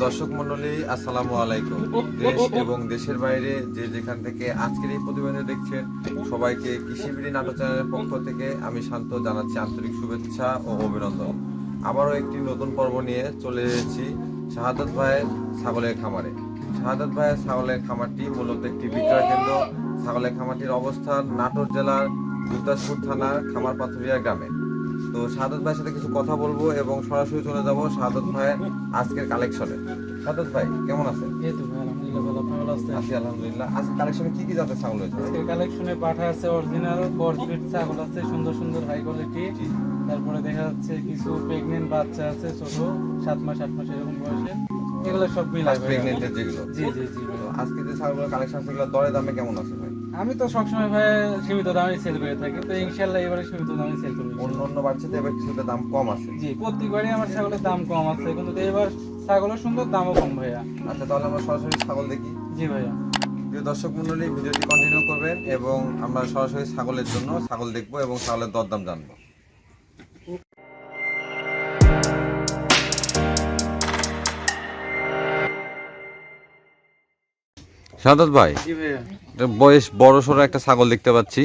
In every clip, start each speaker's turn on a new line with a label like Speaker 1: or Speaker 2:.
Speaker 1: দর্শক মণ্ডলী, আসসালামু আলাইকুম। দেশ এবং দেশের বাইরে যে যেখান থেকে আজকের এই প্রতিবেদন দেখছেন, সবাইকে কৃষিবিড়ি নাটক চ্যানেলের পক্ষ থেকে আমি শান্ত জানাচ্ছি আন্তরিক শুভেচ্ছা ও অভিনন্দন। আবারও একটি নতুন পর্ব নিয়ে চলে এসেছি শাহাদাত ভাইয়ের ছাগলের খামারে। শাহাদাত ভাইয়ের ছাগলের খামারটি মূলত একটি বিক্রয় কেন্দ্র। ছাগলের খামারটির অবস্থান নাটোর জেলার দুর্দাসপুর থানার খামার পাথুরিয়া গ্রামে। তো শাহাদাত ভাইয়ের সাথে কিছু কথা বলবো এবং সরাসরি চলে যাব শাহাদাত ভাইয়ের আজকের কালেকশনে। শাহাদাত ভাই কেমন আছেন?
Speaker 2: এই তো ভাই আলহামদুলিল্লাহ ভালো, আপনি ভালো আছেন?
Speaker 1: আছি আলহামদুলিল্লাহ। আজকে কালেকশনে কি কি জাতের ছাগল রয়েছে?
Speaker 2: আজকের কালেকশনে পাঠা আছে, অরিজিনাল ক্রসবিট ছাগল আছে, সুন্দর সুন্দর হাই কোয়ালিটি। তারপরে দেখা যাচ্ছে কিছু প্রেগন্যান্ট বাচ্চা আছে, ছোট 7 মাস 8 মাস এরকম বয়সে, এগুলো সব মিলাই ভাই।
Speaker 1: প্রেগন্যান্টের যেগুলো?
Speaker 2: জি জি জি।
Speaker 1: তো আজকে যে ছাগলগুলোর কালেকশন আছে এগুলো দরে দামে কেমন আছে ভাই?
Speaker 2: আমি তো সবসময় ভাই সীমিত দামে সেল করে থাকি, তো ইনশাআল্লাহ এবারে সীমিত দামে সেল করব।
Speaker 1: অন্য বাচ্চাতে এবার কিছুটা দাম কম আছে।
Speaker 2: জি, প্রত্যেকবারই আমার ছাগলের দাম কম আছে, কিন্তু এবার ছাগলের সুন্দর দামও কম ভাইয়া।
Speaker 1: আচ্ছা, তাহলে আমরা সরাসরি ছাগল দেখি।
Speaker 2: জি ভাইয়া।
Speaker 1: প্রিয় দর্শক মণ্ডলী, ভিডিওটি কন্টিনিউ করবেন এবং আমরা সরাসরি ছাগলের জন্য ছাগল দেখবো এবং ছাগলের দরদাম জানবো। শাহাদাত ভাই,
Speaker 2: জি ভাইয়া।
Speaker 1: বয়স বড় সড়ো একটা ছাগল দেখতে পাচ্ছি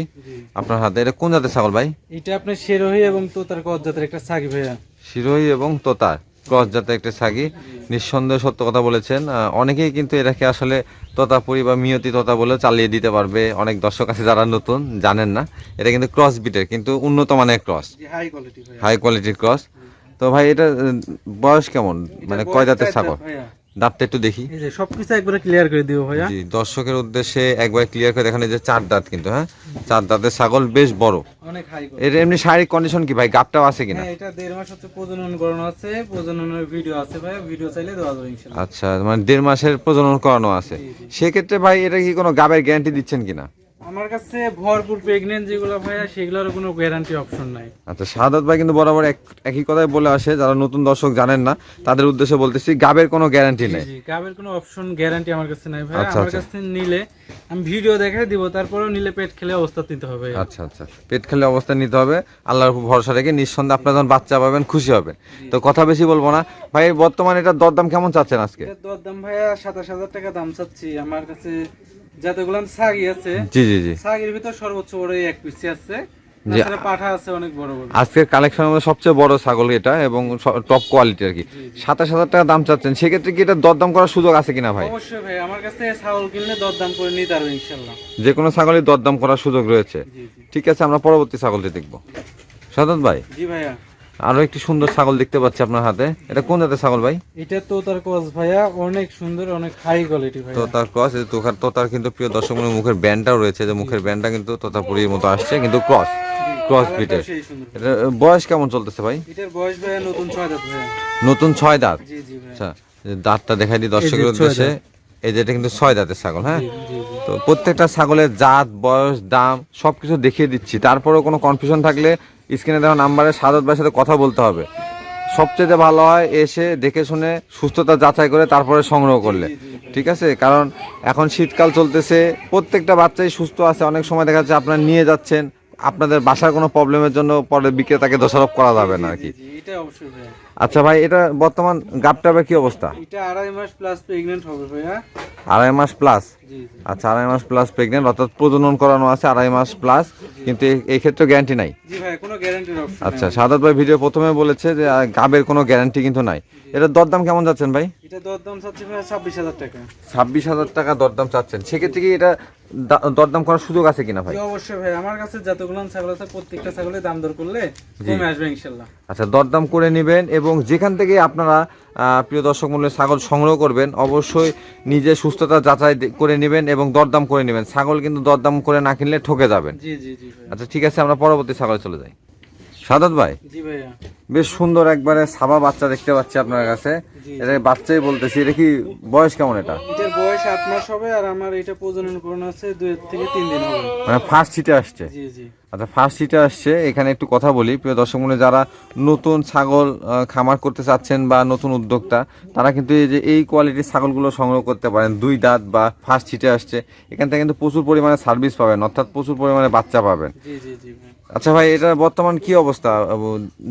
Speaker 1: আপনার হাতে। এটা কোন জাতের ছাগল ভাই?
Speaker 2: এটা আপনার শিরোহী এবং তোতার ক্রস জাতের একটা ছাগি ভাইয়া।
Speaker 1: শিরোহী এবং তোতার ক্রস জাতের একটা ছাগি। নিঃসন্দেহে সত্য কথা বলেছেন। অনেকেই কিন্তু এটাকে আসলে তোতাপুরি বা মিয়তি তোতা বলে চালিয়ে দিতে পারবে। অনেক দর্শক আছে যারা নতুন জানেন না, এটা কিন্তু ক্রস বিটের, কিন্তু উন্নত মানের ক্রস,
Speaker 2: হাই কোয়ালিটি ভাইয়া।
Speaker 1: হাই কোয়ালিটির ক্রস। তো ভাই এটা বয়স কেমন, মানে কয় জাতের ছাগল? দাঁতটা একটু দেখি।
Speaker 2: এই যে সবকিছু একবারে ক্লিয়ার করে দিও ভাইয়া।
Speaker 1: জি, দর্শকের উদ্দেশ্যে একবার ক্লিয়ার করে দেখান। এই যে 4 দাঁত কিন্তু, হ্যাঁ 4 দাঁতের ছাগল, বেশ বড়।
Speaker 2: অনেক হাই
Speaker 1: এর এমনি শারীরিক কন্ডিশন কি ভাই? গাবটাও আছে কিনা?
Speaker 2: হ্যাঁ, এটা 1.5 মাস হচ্ছে প্রজনন করানো আছে, প্রজননের ভিডিও আছে ভাইয়া, ভিডিও চাইলে দেওয়া যাবে ইনশাআল্লাহ।
Speaker 1: আচ্ছা, মানে 1.5 মাসের প্রজনন করানো আছে। সেক্ষেত্রে ভাই এটা কি কোনো গাবের গ্যারান্টি দিচ্ছেন কিনা?
Speaker 2: আমার কাছে ভরপুর প্রেগন্যান্ট যেগুলো ভাইয়া, সেগুলোর কোনো গ্যারান্টি অপশন নাই।
Speaker 1: আচ্ছা, শাহাদাত ভাই কিন্তু বরাবর একই কথাই বলে আসে, যারা নতুন দর্শক জানেন না তাদের উদ্দেশ্যে বলতেছি, গাবের কোনো গ্যারান্টি নেই।
Speaker 2: জি, গাবের কোনো অপশন গ্যারান্টি আমার কাছে নাই ভাইয়া।
Speaker 1: আচ্ছা,
Speaker 2: আমার
Speaker 1: আচ্ছা।
Speaker 2: কাছে নিলে আমি ভিডিও দেখাই দিব, তারপরেও নিলে পেট খেলে অবস্থা নিতে হবে।
Speaker 1: আচ্ছা আচ্ছা, পেট খেলে অবস্থা নিতে হবে। আল্লাহর উপর ভরসা রেখে নিঃসন্দেহে আপনারা যখন বাচ্চা পাবেন খুশি হবেন। তো কথা বেশি বলবো না ভাই, বর্তমানে এটার দরদাম কেমন চাচ্ছেন আজকে?
Speaker 2: এটার দরদাম ভাইয়া 27,000 টাকা দাম চাচ্ছি। আমার কাছে যতগুলো ছাগি আছে,
Speaker 1: জি জি জি,
Speaker 2: ছাগির ভিতর সর্বোচ্চ বড় এই এক পিসি আছে,
Speaker 1: জি।
Speaker 2: তাছাড়া পাঠা আছে অনেক বড় বড়।
Speaker 1: আজকের কালেকশনের মধ্যে সবচেয়ে বড় ছাগল এটা এবং টপ কোয়ালিটি আর কি। 27,000 টাকা দাম চাচ্ছেন, সেক্ষেত্রে কি এটা দরদাম করার সুযোগ আছে কিনা ভাই?
Speaker 2: অবশ্যই ভাই, আমার কাছ থেকে ছাগল কিনলে দরদাম করে নিতে পারবে ইনশাআল্লাহ।
Speaker 1: যে কোনো ছাগলই দরদাম করার সুযোগ রয়েছে।
Speaker 2: জি জি।
Speaker 1: ঠিক আছে, আমরা পরবর্তী ছাগলটি দেখবো। শাহাদাত ভাই,
Speaker 2: জি ভাইয়া।
Speaker 1: আরো একটি সুন্দর ছাগল দেখতে পাচ্ছি আপনার হাতে। এটা কোন জাতের ছাগল ভাই?
Speaker 2: এটা তোতার ক্রস ভাইয়া, অনেক সুন্দর, অনেক হাই কোয়ালিটি ভাইয়া।
Speaker 1: তোতার ক্রস। এই তোতার কিন্তু প্রিয় দর্শক মুখের ব্যান্ডটাও রয়েছে, যে মুখের ব্যান্ডটা কিন্তু তোতাপুরির মতো আসছে, কিন্তু ক্রস বিটের।
Speaker 2: সেই সুন্দর।
Speaker 1: এটা বয়স কেমন চলতেছে ভাই?
Speaker 2: এটার বয়স ভাইয়া নতুন 6 দাঁত ভাইয়া।
Speaker 1: নতুন 6 দাঁত?
Speaker 2: জি জি ভাইয়া।
Speaker 1: আচ্ছা, দাঁতটা দেখাই দিই দর্শকের উদ্দেশ্যে। এই যে এটা কিন্তু 6 দাঁতের ছাগল, হ্যাঁ।
Speaker 2: জি জি।
Speaker 1: তো প্রত্যেকটা ছাগলের জাত, বয়স, দাম সবকিছু দেখিয়ে দিচ্ছি। তারপরেও কোনো কনফিউশন থাকলে স্ক্রিনে দেওয়া নাম্বারে শাহাদাত ভাইয়ের সাথে কথা বলতে হবে। সবচেয়ে ভালো হয় এসে দেখে শুনে সুস্থতা যাচাই করে তারপরে সংগ্রহ করলে, ঠিক আছে? কারণ এখন শীতকাল চলতেছে, প্রত্যেকটা বাচ্চাই সুস্থ আছে। অনেক সময় দেখা যাচ্ছে আপনারা নিয়ে যাচ্ছেন, আপনাদের বাসার কোনো প্রবলেমের জন্য পরে বিক্রেতাকে দোষারোপ করা যাবে না আর কি।
Speaker 2: জি, এটা অবশ্যই ভাইয়া।
Speaker 1: আচ্ছা ভাই, এটা বর্তমান গাবটাবের কি অবস্থা?
Speaker 2: এটা 2.5 মাস প্লাস প্রেগন্যান্ট হবে ভাইয়া।
Speaker 1: 2.5 মাস প্লাস?
Speaker 2: জি জি।
Speaker 1: আচ্ছা, 2.5 মাস প্লাস প্রেগনেন্ট, অর্থাৎ প্রজনন করানো আছে 2.5 মাস প্লাস, কিন্তু এই ক্ষেত্রে গ্যারান্টি নাই।
Speaker 2: জি ভাই, কোনো গ্যারান্টির অপশন নাই।
Speaker 1: আচ্ছা, শাহাদাত ভাই ভিডিও প্রথমে বলেছে যে গাবের কোনো গ্যারান্টি কিন্তু নাই। এটার দরদাম কেমন যাচ্ছেন ভাই?
Speaker 2: এটা দরদাম চাচ্ছি ভাইয়া 26,000 টাকা।
Speaker 1: 26,000 টাকা দরদাম চাচ্ছেন, সেক্ষেত্রে কি এটা দরদাম করার সুযোগ আছে কিনা ভাই?
Speaker 2: জি অবশ্যই ভাই, আমার কাছে যতগুলো ছাগল আছে প্রত্যেকটা ছাগলের দাম দর করলে কমে আসবে ইনশাআল্লাহ।
Speaker 1: আচ্ছা, দরদাম করে নেবেন এবং যেখান থেকে আপনারা প্রিয় দর্শক মূল্যের ছাগল সংগ্রহ করবেন, অবশ্যই নিজে সুস্থতা যাচাই করে নেবেন এবং দরদাম করে নেবেন। ছাগল কিন্তু দরদাম করে না কিনলে ঠকে যাবেন।
Speaker 2: জি জি জি ভাই।
Speaker 1: আচ্ছা ঠিক আছে, আমরা পরবর্তী ছাগলে চলে যাই। শাহাদাত ভাই,
Speaker 2: জি ভাইয়া।
Speaker 1: বেশ সুন্দর একবারে সাবা বাচ্চা দেখতে পাচ্ছি আপনার কাছে।
Speaker 2: জি।
Speaker 1: এটা বাচ্চাই বলতেছি, এটা কি বয়স কেমন? এটা
Speaker 2: এটার বয়স 7 মাস হবে, আর আমার এটা প্রজনন করানো আছে 2 থেকে 3 দিন হবে।
Speaker 1: মানে ফার্স্ট হিটে আসছে?
Speaker 2: জি জি।
Speaker 1: আচ্ছা, ফার্স্ট হিটে আসছে। এখানে একটু কথা বলি, প্রিয় দর্শক মণ্ডলী, যারা নতুন ছাগল খামার করতে চাচ্ছেন বা নতুন উদ্যোক্তা, তারা কিন্তু এই যে এই কোয়ালিটির ছাগলগুলো সংগ্রহ করতে পারেন। 2 দাঁত বা ফার্স্ট হিটে আসছে, এখান থেকে কিন্তু প্রচুর পরিমাণে সার্ভিস পাবেন, অর্থাৎ প্রচুর পরিমাণে বাচ্চা পাবেন।
Speaker 2: জি জি জি ভাই।
Speaker 1: আচ্ছা ভাই, এটা বর্তমান কি অবস্থা?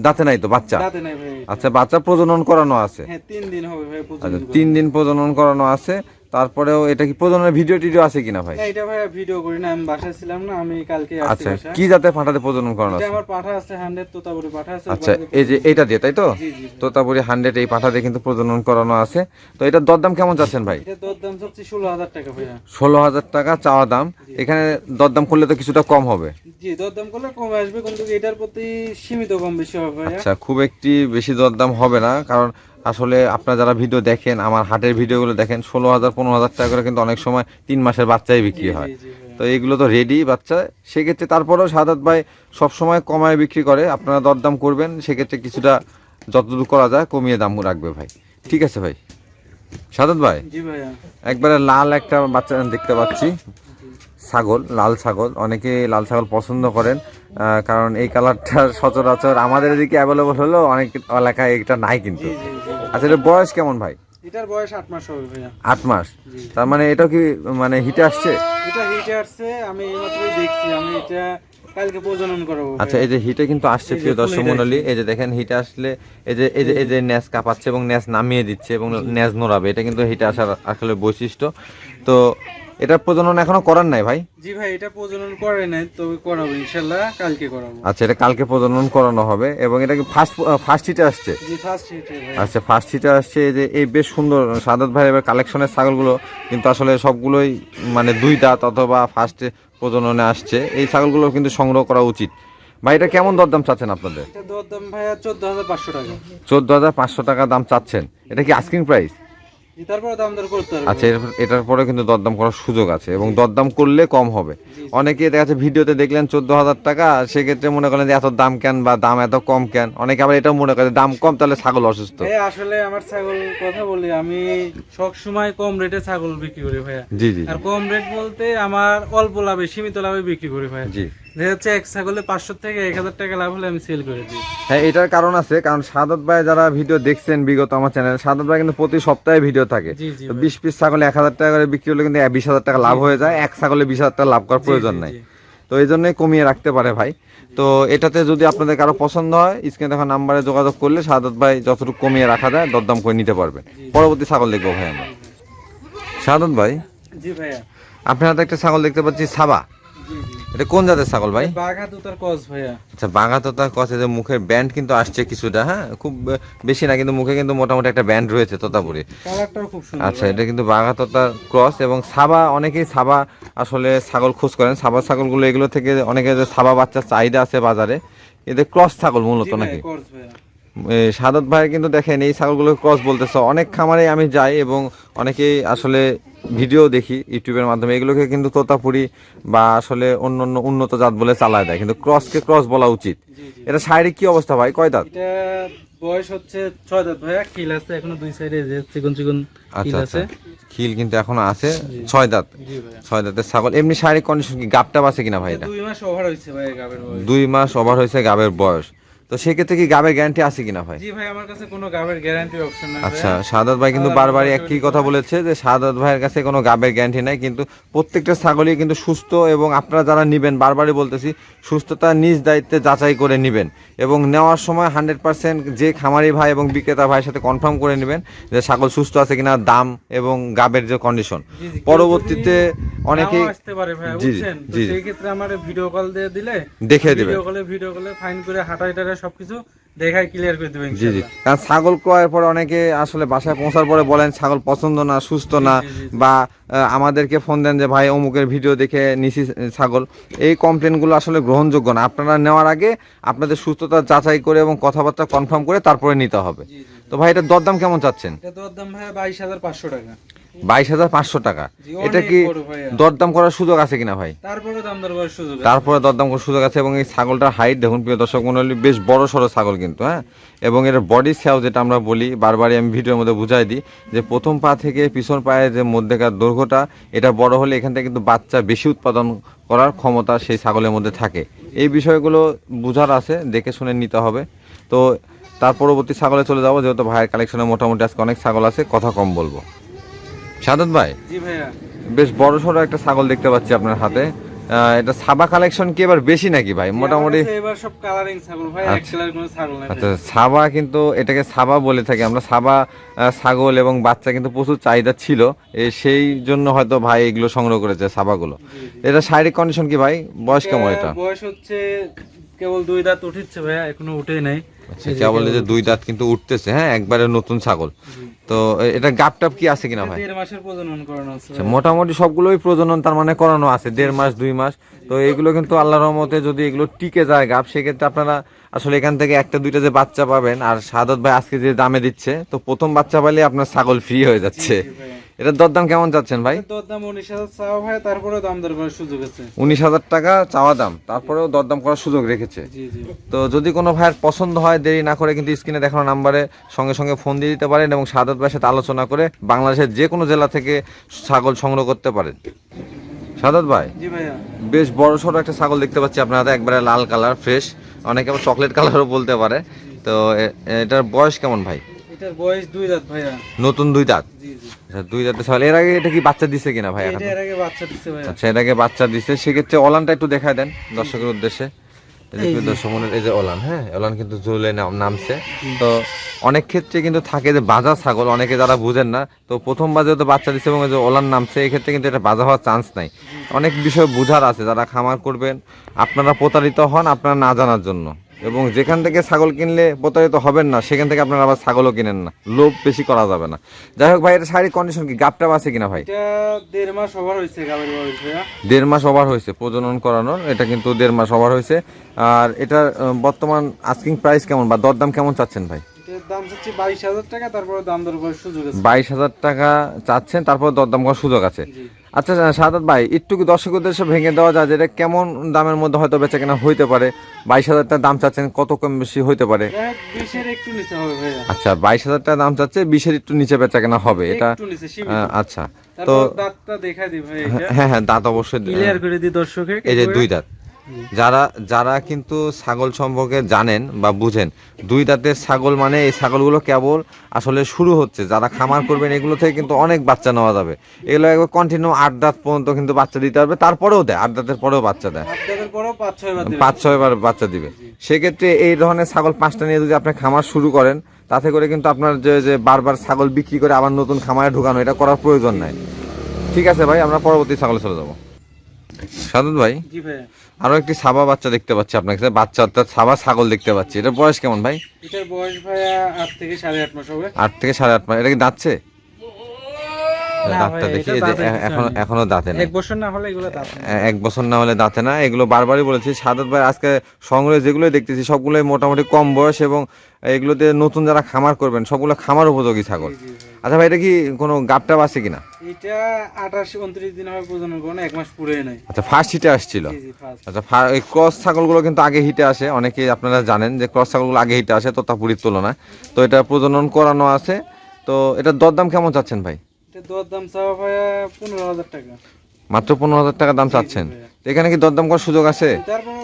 Speaker 1: দাঁতে নাই তো বাচ্চা?
Speaker 2: দাঁতে নাই ভাই।
Speaker 1: আচ্ছা, বাচ্চা প্রজনন করানো আছে?
Speaker 2: হ্যাঁ 3 দিন হবে ভাই
Speaker 1: আচ্ছা,
Speaker 2: প্রজনন।
Speaker 1: 3 দিন প্রজনন করানো আছে। তারপরেও এটা কি প্রজননের ভিডিও টিডিও আছে কিনা ভাই?
Speaker 2: এটা ভাই ভিডিও করি না, আমি বাসায় ছিলাম না, আমি কালকে আসছি
Speaker 1: আচ্ছা,
Speaker 2: বাসায়।
Speaker 1: কি জাতের পাঠাতে প্রজনন করানো
Speaker 2: এটা
Speaker 1: আছে?
Speaker 2: আমার পাঠা আছে 100 তোতাপুরি পাঠা আছে।
Speaker 1: আচ্ছা, এই যে এটা দিয়ে, তাই তো?
Speaker 2: জি জি।
Speaker 1: তোতাপুরি 100 এই পাঠাতে কিন্তু প্রজনন করানো আছে। তো এটার দরদাম কেমন চাচ্ছেন ভাই?
Speaker 2: এটা দরদাম হচ্ছে 16,000 টাকা ভাইয়া।
Speaker 1: 16,000 টাকা চাওয়া দাম। এখানে দরদাম করলে তো কিছুটা কম হবে?
Speaker 2: জি, দরদাম করলে কমে আসবে, কিন্তু এটার প্রতি সীমিত কম বেশি হবে ভাইয়া।
Speaker 1: আচ্ছা, খুব একটি বেশি দরদাম হবে না, কারণ আসলে আপনারা যারা ভিডিও দেখেন, আমার হাটের ভিডিওগুলো দেখেন, 16,000 15,000 টাকা করে কিন্তু অনেক সময় 3 মাসের বাচ্চাই বিক্রি হয়।
Speaker 2: জি জি ভাইয়া।
Speaker 1: তো এইগুলো তো রেডি বাচ্চা, সেক্ষেত্রে তারপরেও সাদাত ভাই সবসময় কমায় বিক্রি করে। আপনারা দরদাম করবেন, সেক্ষেত্রে কিছুটা যতটুকু করা যায় কমিয়ে দাম রাখবে ভাই। ঠিক আছে ভাই। সাদাত ভাই,
Speaker 2: জি ভাইয়া।
Speaker 1: একবারে লাল একটা বাচ্চা দেখতে পাচ্ছি, ছাগল, লাল ছাগল। অনেকে লাল ছাগল পছন্দ করেন, কারণ এই কালারটা সচরাচর আমাদের এদিকে অ্যাভেলেবল হলেও অনেক এলাকায় এটা নাই কিন্তু।
Speaker 2: জি জি জি।
Speaker 1: আচ্ছা, এটার বয়স কেমন ভাই?
Speaker 2: এটার বয়স 8 মাস হবে ভাইয়া।
Speaker 1: 8 মাস?
Speaker 2: জি।
Speaker 1: তার মানে এটা কি মানে হিটে আসছে?
Speaker 2: এটা হিটে আসছে, আমি এইমাত্রই দেখছি, আমি এটা কালকে প্রজনন করাবো ভাইয়া।
Speaker 1: আচ্ছা, এই যে হিটে কিন্তু আসছে প্রিয় দর্শক মণ্ডলী, এই যে দেখেন হিটে আসলে এই যে ন্যাস কাঁপাচ্ছে এবং ন্যাস নামিয়ে দিচ্ছে এবং ন্যাস নড়াবে, এটা কিন্তু হিটে আসার আসলে বৈশিষ্ট্য। তো এটার প্রজনন এখনো করার নাই ভাই?
Speaker 2: জি ভাই, এটা প্রজনন করে নাই, তবে করাবো ইনশাআল্লাহ, কালকে করাবো।
Speaker 1: আচ্ছা, এটা কালকে প্রজনন করানো হবে। এবং এটা কি ফার্স্ট হিটে আসছে?
Speaker 2: জি, ফার্স্ট হিটে ভাই।
Speaker 1: আচ্ছা, ফার্স্ট হিটে আসছে। এই যে এই বেশ সুন্দর সাদাত ভাই এবার কালেকশনের ছাগলগুলো কিন্তু আসলে সবগুলোই মানে 2 দাঁত অথবা ফার্স্টে প্রজননে আসছে। এই ছাগলগুলো কিন্তু সংগ্রহ করা উচিত ভাই। এটা কেমন দরদাম চাচ্ছেন আপনাদের?
Speaker 2: এটা দরদাম ভাইয়া 14,500 টাকা।
Speaker 1: 14,500 টাকা দাম চাচ্ছেন। এটা কি আস্কিং প্রাইস?
Speaker 2: জি, তারপরে দাম দর করতে হবে।
Speaker 1: আচ্ছা, এটার পরে কিন্তু দরদাম করার সুযোগ আছে এবং দরদাম করলে কম হবে। অনেকে দেখা যাচ্ছে ভিডিওতে দেখলেন 14,000 টাকা, সেক্ষেত্রে মনে করেন যে এত দাম কেন বা দাম এত কম কেন। অনেকে আবার এটাও মনে করে দাম কম তাহলে ছাগল অসুস্থ।
Speaker 2: আসলে আমার ছাগল কথা বলি, আমি সব সময় কম রেটে ছাগল বিক্রি করি ভাইয়া।
Speaker 1: জি জি।
Speaker 2: আর কম রেট বলতে আমার অল্প লাভে, সীমিত লাভে বিক্রি করি ভাইয়া।
Speaker 1: জি।
Speaker 2: দেখা যাচ্ছে এক ছাগলে 500 থেকে 1,000 টাকা লাভ হলে আমি সেল করে দিই।
Speaker 1: হ্যাঁ, এটার কারণ আছে, কারণ সাদত ভাই যারা ভিডিও দেখছেন বিগত আমার চ্যানেল, সাদত ভাই কিন্তু প্রতি সপ্তাহে ভিডিও থাকে।
Speaker 2: জি জি।
Speaker 1: 20 পিস ছাগলে 1,000 টাকা করে বিক্রি হলে কিন্তু 20,000 টাকা লাভ হয়ে যায়। এক ছাগলে 20,000 টাকা লাভ করার প্রয়োজন নাই। তো এই জন্যই কমিয়ে রাখতে পারে ভাই। তো এটাতে যদি আপনাদের কারো পছন্দ হয়, স্ক্রিনে দেখা নাম্বারে যোগাযোগ করলে সাদত ভাই যতটুকু কমিয়ে রাখা যায় দরদাম করে নিতে পারবেন। পরবর্তী ছাগল দেখবো ভাই আমরা। সাদত ভাই,
Speaker 2: জি ভাইয়া।
Speaker 1: আপনার হাতে একটা ছাগল দেখতে পাচ্ছি, সাবা।
Speaker 2: জি জি।
Speaker 1: এটা কোন জাতের ছাগল ভাই?
Speaker 2: বাঘা তুতার ক্রস ভাইয়া।
Speaker 1: আচ্ছা, বাঘাতোতা কছে যে মুখের ব্যান্ড কিন্তু আসছে কিছুটা, হ্যাঁ খুব বেশি না, কিন্তু মুখে কিন্তু মোটামুটি একটা ব্যান্ড রয়েছে তোতাপুরি।
Speaker 2: কালারটাও খুব সুন্দর।
Speaker 1: আচ্ছা, এটা কিন্তু বাঘাতোতার ক্রস এবং সাবা। অনেকেই সাবা আসলে ছাগল খোঁজ করেন, সাবা ছাগলগুলো এগুলো থেকে অনেকে যে সাবা বাচ্চার চাহিদা আছে বাজারে, এদের ক্রস ছাগল মূলত নাকি?
Speaker 2: ক্রস ভাইয়া।
Speaker 1: সাদত ভাই কিন্তু দেখেন এই ছাগলগুলো ক্রস বলতেছে। অনেক খামারে আমি যাই এবং অনেকেই আসলে ভিডিও দেখি ইউটিউবের মাধ্যমে, এগুলোকে কিন্তু তোতাপুরি বা আসলে অন্য অন্য উন্নত জাত বলে চালায় দেয়, কিন্তু ক্রসকে ক্রস বলা উচিত। এটা শারীরিক কি অবস্থা ভাই, কয় দাঁত?
Speaker 2: এটা বয়স হচ্ছে 6 দাঁত ভাইয়া, খিল আছে এখনো 2 সাইডে, যে চিকন চিকন খিল
Speaker 1: আচ্ছা,
Speaker 2: আছে।
Speaker 1: খিল কিন্তু এখনো আছে। 6 দাঁত?
Speaker 2: জি ভাইয়া।
Speaker 1: 6 দাঁতের ছাগল। এমনি শারীরিক কন্ডিশন কি, গাবটা আছে কিনা ভাই? এটা
Speaker 2: 2 মাস ওভার হইছে ভাই গাবের বয়স।
Speaker 1: 2 মাস ওভার হয়েছে গাবের বয়স। তো সেক্ষেত্রে কি গাবের গ্যারান্টি আছে কিনা ভাই?
Speaker 2: জি ভাই, আমার কাছে কোনো গাবের গ্যারান্টি অপশন নাই।
Speaker 1: আচ্ছা, সাদাত ভাই কিন্তু বারবারই একই কথা বলেছে যে সাদাত ভাইয়ের কাছে কোনো গাবের গ্যারান্টি নাই, কিন্তু প্রত্যেকটা ছাগলই কিন্তু সুস্থ। এবং আপনারা যারা নেবেন, বারবারই বলতেছি, সুস্থতা নিজ দায়িত্বে যাচাই করে নেবেন এবং নেওয়ার সময় 100% যে খামারি ভাই এবং বিক্রেতা ভাইয়ের সাথে কনফার্ম করে নেবেন যে ছাগল সুস্থ আছে কিনা, দাম এবং গাবের যে কন্ডিশন। পরবর্তীতে অনেকেই
Speaker 2: আসতে পারে ভাই,
Speaker 1: জি
Speaker 2: বুঝছেন? তো
Speaker 1: জি
Speaker 2: সেই ক্ষেত্রে আমার ভিডিও কল দিয়ে দিলে
Speaker 1: দেখে দিবেন।
Speaker 2: ভিডিও কলে ফাইন করে হাঁটাইটারে সবকিছু দেখাই ক্লিয়ার করে দিবেন
Speaker 1: জি জি।
Speaker 2: ইনশাআল্লাহ।
Speaker 1: কারণ ছাগল ক্রয়ের পরে অনেকে আসলে বাসায় পৌঁছার পরে বলেন ছাগল পছন্দ না, সুস্থ না, বা আমাদেরকে ফোন দেন যে ভাই অমুকের ভিডিও দেখে নিছি ছাগল। এই কমপ্লেনগুলো আসলে গ্রহণযোগ্য না। আপনারা নেওয়ার আগে আপনাদের সুস্থতা যাচাই করে এবং কথাবার্তা কনফার্ম করে তারপরে নিতে হবে। তো ভাই, এটার দরদাম কেমন চাচ্ছেন?
Speaker 2: এটা দরদাম ভাই 22,500 টাকা।
Speaker 1: 22,500 টাকা।
Speaker 2: জি,
Speaker 1: এটা
Speaker 2: অনেক
Speaker 1: কি
Speaker 2: বড় ভাইয়া।
Speaker 1: দরদাম করার সুযোগ আছে কিনা ভাই?
Speaker 2: তারপরে দাম দর করার সুযোগ আছে।
Speaker 1: তারপরে দরদাম করার সুযোগ আছে। এবং এই ছাগলটার হাইট দেখুন প্রিয় দর্শক মণ্ডলী, বেশ বড় সড়ো ছাগল কিন্তু, হ্যাঁ। এবং এর বডি স্যাও যেটা আমরা বলি, বারবারই আমি ভিডিওর মধ্যে বুঝাই দিই যে প্রথম পা থেকে পিছন পায়ে যে মধ্যেকার দৈর্ঘ্যটা এটা বড় হলে এখান থেকে কিন্তু বাচ্চা বেশি উৎপাদন করার ক্ষমতা সেই ছাগলের মধ্যে থাকে। এই বিষয়গুলো বুঝার আছে, দেখে শুনে নিতে হবে। তো তার পরবর্তী ছাগলে চলে যাবো, যেহেতু ভাইয়ের কালেকশনে মোটামুটি আজকে অনেক ছাগল আছে, কথা কম বলবো। সাদত ভাই,
Speaker 2: জি ভাইয়া,
Speaker 1: বেশ বড় সড়ো একটা ছাগল দেখতে পাচ্ছি আপনার হাতে। এটা সাবা কালেকশন কি এবার বেশি নাকি ভাই? মোটামুটি
Speaker 2: এবার সব কালারিং ছাগল ভাই, এক কালার কোনো ছাগল নাই।
Speaker 1: আচ্ছা, সাবা কিন্তু এটাকে সাবা বলে থাকি আমরা। সাবা ছাগল এবং বাচ্চা কিন্তু প্রচুর চাহিদা ছিল, সেই জন্য হয়তো ভাই এগুলো সংগ্রহ করেছে সাবাগুলো। এটা শারীরিক কন্ডিশন কি ভাই? বয়স কেমন এটা?
Speaker 2: বয়স হচ্ছে কেবল 2 দাঁত উঠেছে ভাইয়া, এখনো উঠেই নাই।
Speaker 1: আচ্ছা, কেবল যে 2 দাঁত কিন্তু উঠতেছে, হ্যাঁ, একবারে নতুন ছাগল। তো এটা গাপ টাপ কি আছে কিনা ভাই?
Speaker 2: 1.5 মাসের প্রজনন করানো আছে।
Speaker 1: আচ্ছা, মোটামুটি সবগুলোই প্রজনন তার মানে করানো আছে, 1.5 মাস 2 মাস। তো এগুলো কিন্তু আল্লাহর রহমতে যদি এগুলো টিকে যায় গাপ, সেক্ষেত্রে আপনারা আসলে এখান থেকে একটা দুইটা যে বাচ্চা পাবেন। আর সাদত ভাই আজকে যে দামে দিচ্ছে, তো প্রথম বাচ্চা পাইলে আপনার ছাগল ফ্রি হয়ে যাচ্ছে। এটার দরদাম কেমন যাচ্ছেন ভাই?
Speaker 2: দরদাম 19,000 চাওয়া ভাই, তারপরে দাম দর করার সুযোগ আছে।
Speaker 1: 19,000 টাকা চাওয়া দাম, তারপরেও দরদাম করার সুযোগ রেখেছে।
Speaker 2: জি জি।
Speaker 1: তো যদি কোনো ভাইয়ের পছন্দ হয়, দেরি না করে কিন্তু স্ক্রিনে দেখানো নাম্বারে সঙ্গে সঙ্গে ফোন দিয়ে দিতে পারেন এবং সাদত ভাইয়ের সাথে আলোচনা করে বাংলাদেশের যে কোনো জেলা থেকে ছাগল সংগ্রহ করতে পারেন। সাদত ভাই,
Speaker 2: জি ভাইয়া,
Speaker 1: বেশ বড় সড়ো একটা ছাগল দেখতে পাচ্ছি আপনার হাতে, একবারে লাল কালার, ফ্রেশ, অনেকে আবার চকলেট কালারও বলতে পারে। তো এটার বয়স কেমন ভাই?
Speaker 2: এটার বয়স 2 দাঁত ভাইয়া।
Speaker 1: নতুন 2 দাঁত?
Speaker 2: জি জি।
Speaker 1: আচ্ছা, 2 দাঁতের ছাগল। এর আগে এটা কি বাচ্চা দিছে কিনা ভাই? এখন
Speaker 2: এটার আগে বাচ্চা দিছে ভাইয়া।
Speaker 1: আচ্ছা, এর আগে বাচ্চা দিছে, সেক্ষেত্রে ওলানটা একটু দেখায় দেন দর্শকের উদ্দেশ্যে। এই যে দর্শক মনে, এই যে ওলান, হ্যাঁ, ওলান কিন্তু ঝুলে নামছে। তো অনেক ক্ষেত্রে কিন্তু থাকে যে বাজা ছাগল, অনেকে যারা বুঝেন না, তো প্রথমবার যেহেতু বাচ্চা দিচ্ছে এবং যে ওলান নামছে, এই ক্ষেত্রে কিন্তু এটা বাজা হওয়ার চান্স নাই। অনেক বিষয় বুঝার আছে, যারা খামার করবেন আপনারা প্রতারিত হন আপনারা না জানার জন্য। এবং যেখান থেকে ছাগল কিনলে প্রতারিত হবেন না, সেখান থেকে আপনারা আবার ছাগলও কিনেন না, লোভ বেশি করা যাবে না। যাই হোক ভাই, এটা শারীরিক কন্ডিশন কি? গাপটাপ আছে কিনা ভাই?
Speaker 2: এটা 1.5 মাস ওভার হয়েছে গাবের বয়স ভাইয়া।
Speaker 1: 1.5 মাস ওভার হয়েছে প্রজনন করানোর, এটা কিন্তু 1.5 মাস ওভার হয়েছে। আর এটার বর্তমান আস্কিং প্রাইস কেমন বা দরদাম কেমন চাচ্ছেন ভাই?
Speaker 2: এটার দাম হচ্ছে 22,000 টাকা, তারপরে দাম দর করার সুযোগ আছে।
Speaker 1: 22,000 টাকা চাচ্ছেন, তারপর দরদাম করার সুযোগ আছে।
Speaker 2: জি।
Speaker 1: আচ্ছা সাদাত ভাই, একটু কি দর্শক উদ্দেশ্যে ভেঙে দেওয়া যায় যে এটা কেমন দামের মধ্যে হয়তো বেচা কেনা হইতে পারে? 22,000 টাকা দাম চাচ্ছেন, কত কম বেশি হইতে পারে?
Speaker 2: 20-এর একটু নিচে হবে ভাইয়া।
Speaker 1: আচ্ছা, 22,000 টাকা দাম চাচ্ছে, 20-এর একটু নিচে বেচা কেনা হবে এটা?
Speaker 2: একটু নিচে সীমিত।
Speaker 1: আচ্ছা, তো
Speaker 2: তারপর দাঁতটা দেখাই দিই ভাই, এটা
Speaker 1: হ্যাঁ হ্যাঁ, দাঁত অবশ্যই
Speaker 2: ক্লিয়ার করে দিই দর্শকে।
Speaker 1: এই যে 2 দাঁত। যারা কিন্তু ছাগল সম্পর্কে জানেন বা বুঝেন, 2 দাঁতের ছাগল মানে এই ছাগলগুলো কেবল আসলে শুরু হচ্ছে। যারা খামার করবেন এগুলো থেকে কিন্তু অনেক বাচ্চা নেওয়া যাবে। এগুলো একবার কন্টিনিউ 8 দাঁত পর্যন্ত কিন্তু বাচ্চা দিতে পারবে, তারপরেও দেয়, 8 দাঁতের পরেও বাচ্চা দেয়,
Speaker 2: 8 দাঁতের পরেও 5-6 বার দিবে।
Speaker 1: 5-6 বার বাচ্চা দিবে। সেক্ষেত্রে এই ধরনের ছাগল 5টা নিয়ে যদি আপনি খামার শুরু করেন, তাতে করে কিন্তু আপনার যে বারবার ছাগল বিক্রি করে আবার নতুন খামারে ঢুকানো, এটা করার প্রয়োজন নাই। ঠিক আছে ভাই, আমরা পরবর্তী ছাগলে চলে যাবো। সাদত ভাই,
Speaker 2: জি ভাইয়া,
Speaker 1: আরো একটি সাবা বাচ্চা দেখতে পাচ্ছি আপনার কাছে, বাচ্চা অর্থাৎ সাবা ছাগল দেখতে পাচ্ছি। এটার বয়স কেমন ভাই?
Speaker 2: এটার বয়স ভাইয়া 8 থেকে 8.5 মাস হবে।
Speaker 1: 8 থেকে 8.5 মাস। এটা কি দাঁতছে?
Speaker 2: না
Speaker 1: দাঁতটা
Speaker 2: ভাই,
Speaker 1: দেখি,
Speaker 2: এটা
Speaker 1: এই যে
Speaker 2: দাঁতের কিছু হয়নি।
Speaker 1: এখনো দাঁতে না।
Speaker 2: 1 বছর না হলে এগুলো দাঁত না।
Speaker 1: 1 বছর না হলে দাঁতে না, এগুলো বারবারই বলেছি। সাদত ভাই আজকে সংগ্রহে যেগুলোই দেখতেছি সবগুলোই মোটামুটি কম বয়স, এবং এগুলোতে নতুন যারা খামার করবেন সবগুলো খামার উপযোগী ছাগল।
Speaker 2: জি, জি ভাই।
Speaker 1: আচ্ছা ভাই, এটা কি কোনো গাপটাপ আছে কিনা?
Speaker 2: এটা 28-29 দিন হবে প্রজনন করে, 1 মাস পুরোই নাই।
Speaker 1: আচ্ছা, ফার্স্ট হিটে আসছিল।
Speaker 2: জি জি, ফার্স্ট।
Speaker 1: আচ্ছা, এই ক্রস ছাগলগুলো কিন্তু আগে হিটে আসে, অনেকেই আপনারা জানেন যে ক্রস ছাগলগুলো আগে হিটে আসে তোতাপুরির তুলনায়। তো এটা প্রজনন করানো আছে। তো এটার দরদাম কেমন চাচ্ছেন ভাই?
Speaker 2: এটা দরদাম চাওয়া ভাইয়া 15,000 টাকা।
Speaker 1: মাত্র 15,000 টাকা দাম চাচ্ছেন। তো এখানে কি দরদাম করার সুযোগ আছে?
Speaker 2: তারপরে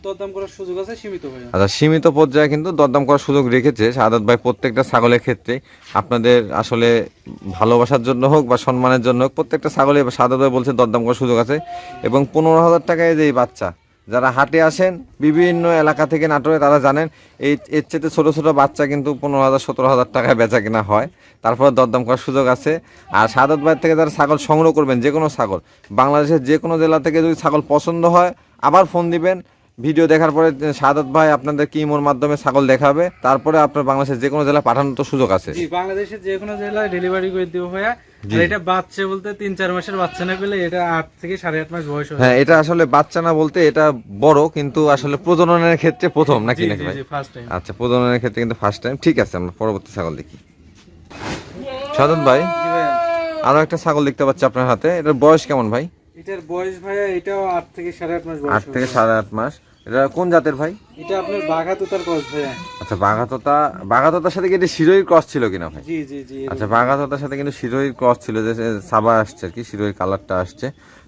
Speaker 2: দরদাম করার সুযোগ আছে, সীমিত ভাইয়া।
Speaker 1: আচ্ছা, সীমিত পর্যায়ে কিন্তু দরদাম করার সুযোগ রেখেছে সাদাত ভাই প্রত্যেকটা ছাগলের ক্ষেত্রে। আপনাদের আসলে ভালোবাসার জন্য হোক বা সম্মানের জন্য হোক, প্রত্যেকটা ছাগলে সাদাত ভাই বলছে দরদাম করার সুযোগ আছে। এবং 15,000 টাকায় যে এই বাচ্চা, যারা হাটে আসেন বিভিন্ন এলাকা থেকে নাটোরে, তারা জানেন এর চেয়ে ছোটো ছোটো বাচ্চা কিন্তু 15,000 17,000 টাকায় বেচা কেনা হয়। তারপরে দরদাম করার সুযোগ আছে। আর সাদত ভাই থেকে যারা ছাগল সংগ্রহ করবেন, যে কোনো ছাগল, বাংলাদেশের যে কোনো জেলা থেকে যদি ছাগল পছন্দ হয় আবার ফোন দিবেন। ভিডিও দেখার পরে সাদত ভাই আপনাদের কিমোর মাধ্যমে ছাগল দেখাবে, তারপরে আপনার বাংলাদেশের যে কোনো জেলায় পাঠানোর তো সুযোগ আছে।
Speaker 2: জি, বাংলাদেশের যে কোনো জেলায় ডেলিভারি করে দেবো ভাইয়া। আর এটা বাচ্চা বলতে 3-4 মাসের বাচ্চা না পেলে, এটা 8 থেকে 8.5 মাস বয়স হয়।
Speaker 1: হ্যাঁ, এটা আসলে বাচ্চা না বলতে এটা বড়, কিন্তু আসলে প্রজননের ক্ষেত্রে প্রথম নাকি
Speaker 2: জি
Speaker 1: নাকি
Speaker 2: জি
Speaker 1: ভাই?
Speaker 2: জি, ফার্স্ট টাইম।
Speaker 1: আচ্ছা, প্রজননের ক্ষেত্রে কিন্তু ফার্স্ট টাইম। ঠিক আছে, আমরা পরবর্তী ছাগল দেখি। সাদত ভাই,
Speaker 2: জি ভাইয়া,
Speaker 1: আরো একটা ছাগল দেখতে পাচ্ছি আপনার হাতে, এটার বয়স কেমন ভাই?
Speaker 2: এটার বয়স ভাইয়া এটাও 8 থেকে 8.5 মাস বয়স।
Speaker 1: 8 থেকে 8.5 মাস। এটা কোন জাতের ভাই?
Speaker 2: এটা আপনার বাঘাতোতার ক্রস ভাইয়া।
Speaker 1: আচ্ছা, বাঘাতোতার সাথে কি এটা শিরোহির ক্রস ছিল কিনা ভাই?
Speaker 2: জি জি জি।
Speaker 1: আচ্ছা, বাঘাতোতার সাথে কিন্তু শিরোহির ক্রস ছিল, যে সাবা আসছে আর কি, শিরোহির কালারটা আসছে।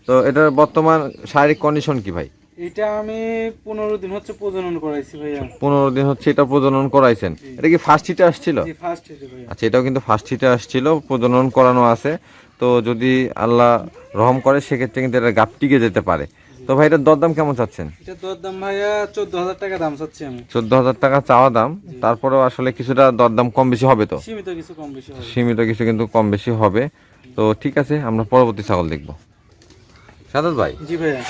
Speaker 1: তো এটার বর্তমান শারীরিক কন্ডিশন কি ভাই?
Speaker 2: এটা আমি 15 দিন হচ্ছে প্রজনন করাইছি ভাইয়া।
Speaker 1: 15 দিন হচ্ছে এটা প্রজনন করাইছেন। এটা কি ফার্স্ট হিটে আসছিল?
Speaker 2: জি ফার্স্ট হিটে ভাইয়া।
Speaker 1: আচ্ছা, এটাও কিন্তু ফার্স্ট হিটে আসছিল, প্রজনন করানো আছে। তো যদি আল্লাহ রহম করে সেক্ষেত্রে কিন্তু এটা গাপ টিকে যেতে পারে। তো ভাই এটার দরদাম কেমন চাচ্ছেন?
Speaker 2: এটার দরদাম ভাইয়া 14,000 টাকা দাম চাচ্ছি আমি।
Speaker 1: 14,000 টাকা চাওয়া দাম, তারপরেও আসলে কিছুটা দরদাম কম বেশি হবে তো?
Speaker 2: সীমিত কিছু কম বেশি হবে।
Speaker 1: সীমিত কিছু কিন্তু কম বেশি হবে। তো ঠিক আছে, আমরা পরবর্তী ছাগল দেখব। সাদত ভাই,
Speaker 2: জি ভাইয়া।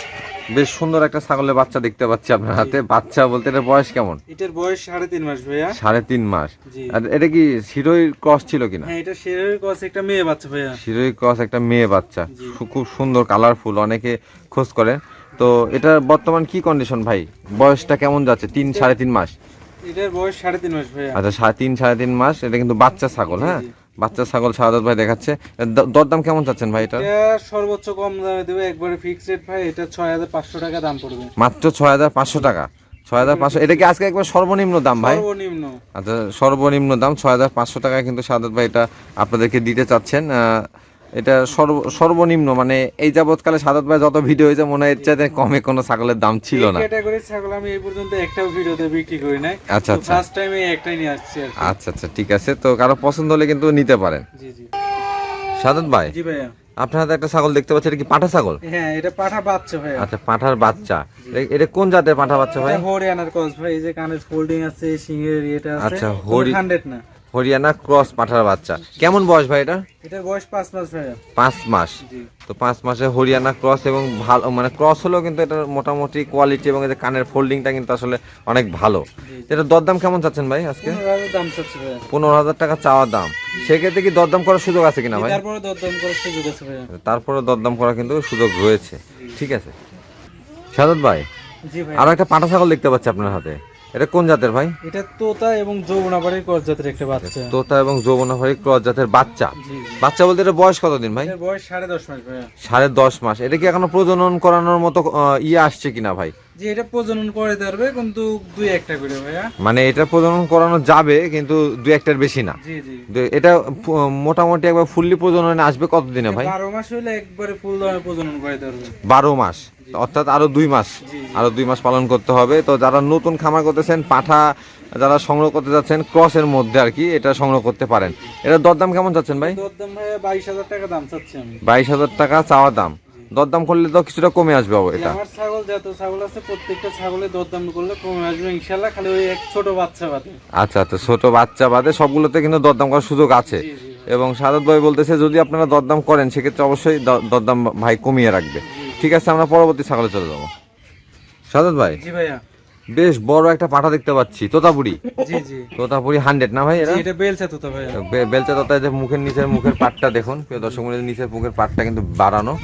Speaker 1: বেশ সুন্দর একটা ছাগলের বাচ্চা দেখতে পাচ্ছি আপনার হাতে। বাচ্চা বলতে এটার বয়স কেমন?
Speaker 2: এটার বয়স 3.5 মাস ভাইয়া।
Speaker 1: 3.5 মাস।
Speaker 2: জি।
Speaker 1: আর এটা কি শিরোহির ক্রস ছিল কিনা?
Speaker 2: হ্যাঁ, এটা শিরোহির ক্রস একটা মেয়ে বাচ্চা ভাইয়া।
Speaker 1: শিরোহির ক্রস একটা মেয়ে বাচ্চা,
Speaker 2: জি।
Speaker 1: খুব সুন্দর কালারফুল, অনেকে খোঁজ করে। তো এটার বর্তমান কি কন্ডিশন ভাই? বয়সটা কেমন যাচ্ছে? 3-3.5 মাস।
Speaker 2: এটার বয়স 3.5 মাস ভাইয়া।
Speaker 1: আচ্ছা, 3.5 মাস। এটা কিন্তু বাচ্চা ছাগল। হ্যাঁ,
Speaker 2: জি।
Speaker 1: বাচ্চা ছাগল শাহাদাত ভাই দেখাচ্ছে। দরদাম কেমন চাচ্ছেন ভাই এটা?
Speaker 2: এটা সর্বোচ্চ কম দামে দেবে, একবারে ফিক্সড রেট ভাই। এটা 6,500 টাকা দাম পড়বে।
Speaker 1: মাত্র 6,500 টাকা। 6,500। এটা কি আজকে একবার সর্বনিম্ন দাম ভাই?
Speaker 2: সর্বনিম্ন।
Speaker 1: আচ্ছা, সর্বনিম্ন দাম 6,500 টাকা কিন্তু শাহাদাত ভাই এটা আপনাদেরকে দিতে চাচ্ছেন। এটা সর্বনিম্ন, মানে এই যাবৎকালে শাহাদাত ভাই যত ভিডিও হয়েছে মনে হয় এর চাইতে কমে কোনো ছাগলের দাম ছিল না।
Speaker 2: এই ক্যাটাগরির ছাগল আমি এই পর্যন্ত একটাও ভিডিওতে বিক্রি করি নাই।
Speaker 1: আচ্ছা আচ্ছা
Speaker 2: ফার্স্ট টাইম এই একটাই নিয়ে আসছি আর কি।
Speaker 1: আচ্ছা আচ্ছা, ঠিক আছে। তো কারো পছন্দ হলে কিন্তু নিতে পারেন।
Speaker 2: জি জি।
Speaker 1: শাহাদাত ভাই,
Speaker 2: জি ভাইয়া।
Speaker 1: আপনার হাতে একটা ছাগল দেখতে পাচ্ছি, এটা কি পাঠা ছাগল?
Speaker 2: হ্যাঁ, এটা পাঠা বাচ্চা ভাইয়া।
Speaker 1: আচ্ছা, পাঠার বাচ্চা। এটা কোন জাতের পাঠা বাচ্চা ভাই?
Speaker 2: এটা হরিয়ানার ক্রস ভাই। এই যে কানের ফোল্ডিং আছে, শিঙের ইয়েটা আছে।
Speaker 1: আচ্ছা,
Speaker 2: 100 না।
Speaker 1: হরিয়ানা ক্রস পাঠার বাচ্চা। কেমন বয়স ভাই এটা?
Speaker 2: এটার বয়স 5 মাস ভাইয়া।
Speaker 1: 5 মাস।
Speaker 2: জি।
Speaker 1: তো 5 মাসে হরিয়ানা ক্রস, এবং ভালো মানে ক্রস হলেও কিন্তু এটার মোটামুটি কোয়ালিটি এবং এই যে কানের ফোল্ডিংটা কিন্তু আসলে অনেক ভালো। এটার দরদাম কেমন চাচ্ছেন ভাই আজকে?
Speaker 2: 15,000 দাম চাচ্ছি ভাইয়া।
Speaker 1: 15,000 টাকা চাওয়া দাম। সেক্ষেত্রে কি দরদাম করার সুযোগ আছে কিনা ভাই?
Speaker 2: তারপরে দরদাম করার সুযোগ আছে ভাইয়া।
Speaker 1: তারপরে দরদাম করার কিন্তু সুযোগ রয়েছে। ঠিক আছে সাদত ভাই,
Speaker 2: জি ভাই।
Speaker 1: আরো একটা পাঠা ছাগল দেখতে পাচ্ছি আপনার হাতে। এটা কোন জাতের ভাই?
Speaker 2: এটা তোতা এবং যৌবনাবাড়ির ক্রস জাতের একটা বাচ্চা।
Speaker 1: তোতা এবং যৌবনাভারী ক্রস জাতের বাচ্চা।
Speaker 2: জি জি।
Speaker 1: বাচ্চা বলতে এটা বয়স কতদিন ভাই?
Speaker 2: এর বয়স 10.5 মাস ভাইয়া।
Speaker 1: 10.5 মাস। এটা কি এখনো প্রজনন করানোর মতো ইয়ে আসছে কিনা ভাই?
Speaker 2: জি, এটা প্রজনন করে পারবে কিন্তু 2-1টা করে ভাইয়া।
Speaker 1: মানে এটা প্রজনন করানো যাবে কিন্তু 2-1টার বেশি না।
Speaker 2: জি জি।
Speaker 1: এটা মোটামুটি একবার ফুললি প্রজননে আসবে কতদিনে ভাই?
Speaker 2: 12 মাস হলে একবারে ফুল দমে প্রজনন করে পারবে।
Speaker 1: 12 মাস, অর্থাৎ আরো 2 মাস।
Speaker 2: জি।
Speaker 1: আরো 2 মাস পালন করতে হবে। তো যারা নতুন খামার করতেছেন, পাঠা যারা সংগ্রহ করতে যাচ্ছেন ক্রসের মধ্যে আর কি, এটা সংগ্রহ করতে পারেন। এটা দরদাম কেমন চাচ্ছেন ভাই?
Speaker 2: দরদাম ভাইয়া 22,000 টাকা দাম চাচ্ছি আমি।
Speaker 1: 22,000 টাকা চাওয়া দাম। দরদাম করলে তো কিছুটা কমে আসবে এটা।
Speaker 2: আমার ছাগল যত ছাগল আছে প্রত্যেকটা ছাগলের দরদাম করলে কমে আসবে ইনশাআল্লাহ, খালি ওই এক ছোট বাচ্চা বাদে।
Speaker 1: আচ্ছা আচ্ছা, ছোট বাচ্চা বাদে সবগুলোতে কিন্তু দরদাম করার সুযোগ আছে।
Speaker 2: জি জি।
Speaker 1: এবং সাদত ভাই বলতেছে যদি আপনারা দরদাম করেন সেক্ষেত্রে অবশ্যই দরদাম ভাই কমিয়ে রাখবে। ঠিক আছে, আমরা পরবর্তী ছাগলে চলে যাবো। সাদত ভাই,
Speaker 2: জি ভাইয়া।
Speaker 1: বেশ বড় একটা পাঠা দেখতে পাচ্ছি, তোতাপুরি।
Speaker 2: জি জি।
Speaker 1: তোতাপুরি 100 না ভাই?
Speaker 2: জি,
Speaker 1: এরা
Speaker 2: এটা বেলচা তোতা ভাইয়া।
Speaker 1: বেলচা তোতা, যে মুখের পাটটা দেখুন প্রিয় দর্শক মণ্ডলী, নিচের মুখের পাটটা কিন্তু বাড়ানো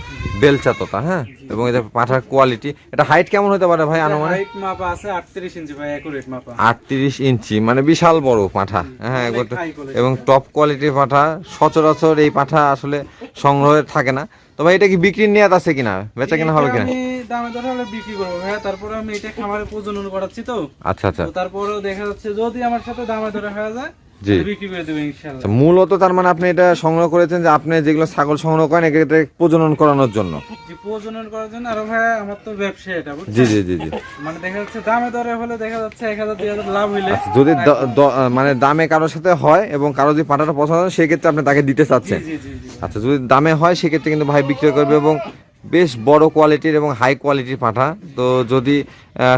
Speaker 1: বেলচা তোতা। হ্যাঁ, এবং এই যে পাঠার কোয়ালিটি, এটা হাইট কেমন হতে পারে ভাই আনুমানিক?
Speaker 2: হাইট মাপা আছে 38 ইঞ্চি ভাই, একুরেট মাপা।
Speaker 1: 38 ইঞ্চি, মানে বিশাল বড় পাঠা। হ্যাঁ,
Speaker 2: অনেক high quality।
Speaker 1: এবং টপ কোয়ালিটির পাঠা। সচরাচর এই পাঠা আসলে সংগ্রহে থাকে না। তো ভাই এটা কি বিক্রির নিয়ত আছে কিনা, বেচা কিনা হবে কিনা?
Speaker 2: আমি দামে দরে হলে বিক্রি করবো ভাইয়া, তারপরে আমি এটা খামারে প্রজনন করাচ্ছি তো।
Speaker 1: আচ্ছা আচ্ছা।
Speaker 2: তো তারপরেও দেখা যাচ্ছে যদি আমার সাথে দামে দরে হয়ে যায়
Speaker 1: জি।
Speaker 2: তাহলে বিক্রি করে দেবো ইনশাআল্লাহ।
Speaker 1: আচ্ছা, মূলত তার মানে আপনি এটা সংগ্রহ করেছেন যে আপনি যেগুলো ছাগল সংগ্রহ করেন এক্ষেত্রে প্রজনন করানোর জন্য।
Speaker 2: জি, প্রজনন করার জন্য। আর ভাইয়া আমার তো ব্যবসা এটা, বুঝছেন?
Speaker 1: জি জি জি জি।
Speaker 2: মানে দেখা যাচ্ছে দামে দরে হলে দেখা যাচ্ছে 1,000-2,000 লাভ হইলে।
Speaker 1: আচ্ছা, যদি মানে দামে কারোর সাথে হয় এবং কারো যদি পাঠাটা পছন্দ হয় সেক্ষেত্রে আপনি তাকে দিতে
Speaker 2: জি
Speaker 1: চাচ্ছেন।
Speaker 2: জি জি জি।
Speaker 1: আচ্ছা, যদি দামে হয় সেক্ষেত্রে কিন্তু ভাই বিক্রি করবে, এবং বেশ বড় কোয়ালিটির এবং হাই কোয়ালিটির পাঠা। তো যদি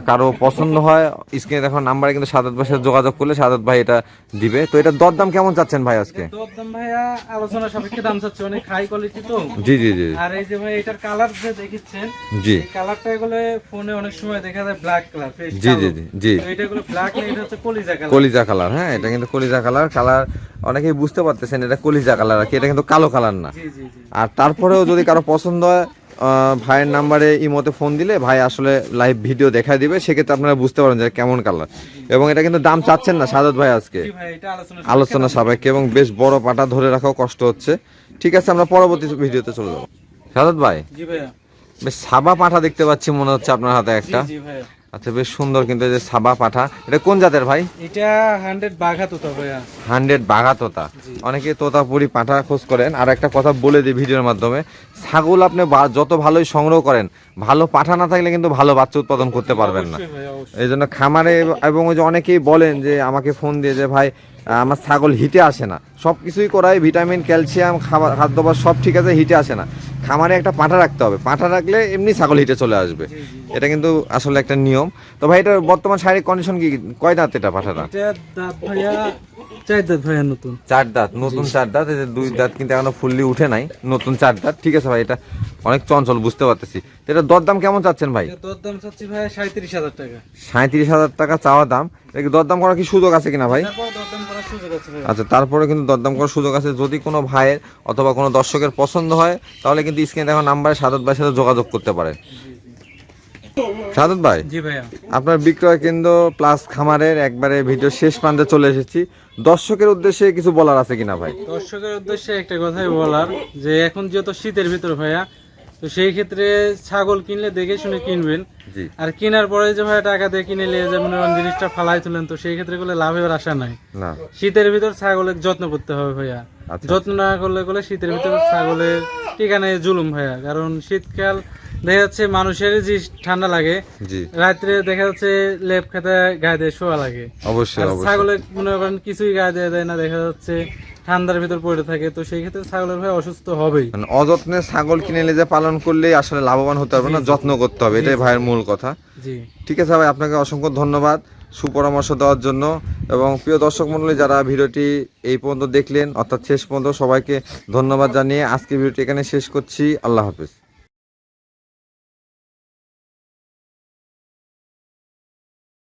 Speaker 1: কারো পছন্দ হয় স্ক্রিনে দেখো নাম্বারে কিন্তু সাদাত ভাইয়ের সাথে যোগাযোগ করলে সাদাত ভাই এটা দিবে। তো এটা দরদাম কেমন চাচ্ছেন ভাই আজকে?
Speaker 2: দরদাম ভাইয়া আলোচনা সাপেক্ষে দাম চাচ্ছে, অনেক হাই কোয়ালিটি তো।
Speaker 1: জি জি জি
Speaker 2: আর এই যে ভাই এটার কালার যে দেখেছেন,
Speaker 1: জি
Speaker 2: এই কালারটা এগুলো ফোনে অনেক সময় দেখা যায় ব্ল্যাক কালার।
Speaker 1: জি জি জি জি।
Speaker 2: তো এটা গুলো ব্ল্যাক না, এটা হচ্ছে কলিজা কালার।
Speaker 1: কলিজা কালার। হ্যাঁ, এটা কিন্তু কলিজা কালার। অনেকেই বুঝতে পারতেছেন এটা কলিজা কালার আর কি, এটা কিন্তু কালো কালার না।
Speaker 2: জি জি জি।
Speaker 1: আর তারপরেও যদি কারো পছন্দ হয় ভাইয়ের নাম্বারে ইমোতে ফোন দিলে ভাই আসলে লাইভ ভিডিও দেখা দিবে, সেক্ষেত্রে আপনারা বুঝতে পারেন যে কেমন কালার। এবং এটা কিন্তু দাম চাচ্ছেন না সাদত ভাই আজকে,
Speaker 2: জি ভাই, এটা
Speaker 1: আলোচনা সাপেক্ষে। এবং বেশ বড় পাটা ধরে রাখাও কষ্ট হচ্ছে, ঠিক আছে, আমরা পরবর্তী ভিডিওতে চলে যাবো। সাদত ভাই,
Speaker 2: জি ভাইয়া।
Speaker 1: বেশ সাবা পাঠা দেখতে পাচ্ছি মনে হচ্ছে আপনার হাতে একটা।
Speaker 2: জি ভাইয়া।
Speaker 1: আচ্ছা, বেশ সুন্দর কিন্তু এই যে সাবা পাঠা, এটা কোন জাতের ভাই?
Speaker 2: এটা 100 বাঘা তোতা ভাইয়া।
Speaker 1: 100 বাঘা তোতা। অনেকে তোতাপুরি পাঠা খোঁজ করেন। আর একটা কথা বলে দিই ভিডিওর মাধ্যমে, ছাগল আপনি যত ভালোই সংগ্রহ করেন, ভালো পাঠা না থাকলে কিন্তু ভালো বাচ্চা উৎপাদন করতে পারবেন না।
Speaker 2: অবশ্যই ভাইয়া, অবশ্যই।
Speaker 1: এই জন্য খামারে এবং ওই যে অনেকেই বলেন যে আমাকে ফোন দিয়ে যে ভাই আমার ছাগল হিটে আসে না, সব কিছুই করায় ভিটামিন ক্যালসিয়াম খাদ্যবাস সব ঠিক আছে, হিটে আসে না। খামারে একটা পাঁঠা রাখতে হবে, পাঁঠা রাখলে এমনি ছাগল হিটে চলে আসবে। এটা কিন্তু আসলে একটা নিয়ম। তো ভাই, এটার বর্তমান শারীরিক কন্ডিশন কি, কয় দাঁত এটা পাঁঠাটা?
Speaker 2: এটা দাঁত ভাইয়া 4 দাঁত ভাইয়া, নতুন
Speaker 1: 4 দাঁত, নতুন 4 দাঁত। এই যে 2 দাঁত কিন্তু এখনো ফুললি উঠে নাই, নতুন 4 দাঁত। ঠিক আছে ভাই, এটা অনেক চঞ্চল, বুঝতে পারতেছি। তো এটা দরদাম কেমন চাচ্ছেন ভাই?
Speaker 2: এটা দরদাম চাচ্ছি ভাইয়া 37,000 টাকা।
Speaker 1: 37,000 টাকা চাওয়া দাম। এটা দরদাম করার কি সুযোগ আছে কিনা ভাই?
Speaker 2: তারপর দরদাম করার সুযোগ আছে ভাইয়া।
Speaker 1: আচ্ছা, তারপরে কিন্তু দরদাম করার সুযোগ আছে। যদি কোনো ভাইয়ের অথবা কোনো দর্শকের পছন্দ হয়, তাহলে কিন্তু স্ক্রিনে দেখা নাম্বারে সাদত ভাইয়ের সাথে যোগাযোগ করতে পারে। সাদত ভাই,
Speaker 2: জি ভাইয়া।
Speaker 1: আপনার বিক্রয় কেন্দ্র প্লাস খামারের একবারে ভিডিও শেষ প্রান্তে চলে এসেছি। দর্শকের উদ্দেশ্যে কিছু বলার আছে কিনা ভাই?
Speaker 2: দর্শকের উদ্দেশ্যে একটা কথাই বলার, যে এখন যেহেতু শীতের ভিতর ভাইয়া, তো সেই ক্ষেত্রে ছাগল কিনলে দেখে শুনে কিনবেন।
Speaker 1: জি।
Speaker 2: আর কেনার পরে যে ভাইয়া টাকা দিয়ে কিনে নিয়ে যে মনে করেন জিনিসটা ফালাই তুলেন, তো সেই ক্ষেত্রে গুলো লাভের আশা নাই।
Speaker 1: না,
Speaker 2: শীতের ভিতর ছাগলের যত্ন করতে হবে ভাইয়া।
Speaker 1: আচ্ছা।
Speaker 2: যত্ন না করলে শীতের ভিতর ছাগলের ঠিকানায় জুলুম ভাইয়া। কারণ শীতকাল দেখা যাচ্ছে মানুষের যে ঠান্ডা লাগে,
Speaker 1: জি,
Speaker 2: রাত্রে দেখা যাচ্ছে লেপ খেতে গায়ে দিয়ে শোয়া লাগে।
Speaker 1: অবশ্যই
Speaker 2: আর
Speaker 1: অবশ্যই।
Speaker 2: ছাগলের মনে করেন কিছুই গায়ে দিয়ে দেয় না, দেখা যাচ্ছে ঠান্ডার ভিতর পড়ে থাকে, তো সেই ক্ষেত্রে ছাগলের ভাই অসুস্থ হবেই।
Speaker 1: মানে অযত্নে ছাগল কিনে নিয়ে যে পালন করলে আসলে লাভবান হতে পারবে না, যত্ন করতে হবে, এটাই ভাইয়ের মূল কথা।
Speaker 2: জি,
Speaker 1: ঠিক আছে ভাই, আপনাকে অসংখ্য ধন্যবাদ সুপরামর্শ দেওয়ার জন্য। এবং প্রিয় দর্শক মণ্ডলী, যারা ভিডিওটি এই পর্যন্ত দেখলেন অর্থাৎ শেষ পর্যন্ত, সবাইকে ধন্যবাদ জানিয়ে আজকে ভিডিওটি এখানে শেষ করছি। আল্লাহ হাফেজ।